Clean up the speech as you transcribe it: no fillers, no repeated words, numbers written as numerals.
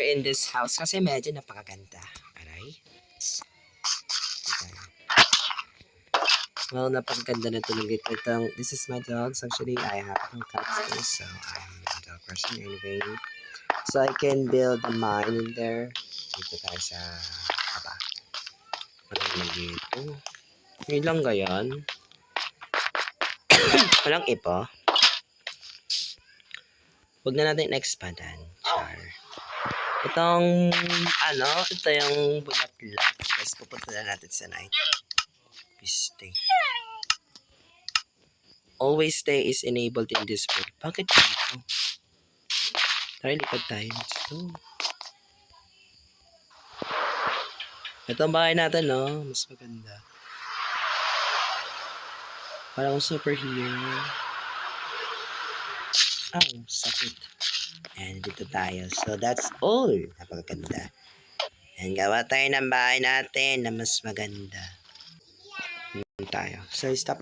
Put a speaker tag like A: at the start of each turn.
A: in this house kasi medyo napakaganda. Aray. Well, napakaganda na tulog ito. This is my dogs. Actually, I have no cats too, so I'm a dog person anyway. So I can build a mine in there. Dito tayo sa baba. Ano naman dito? Yun lang gayon. Walang ipo. Huwag na natin expandan. Char. Ito yung bulat-lat. Tapos pupunta na natin sa night. Stay. Always stay is enabled in this world. Bakit dito? Try lipad tayo. Ito ang bahay natin, no? Mas maganda. Parang superhero. Sakit. And dito tayo. So, that's all. Napakaganda. And gawa tayo ng bahay natin na mas maganda. Tayo. So, stop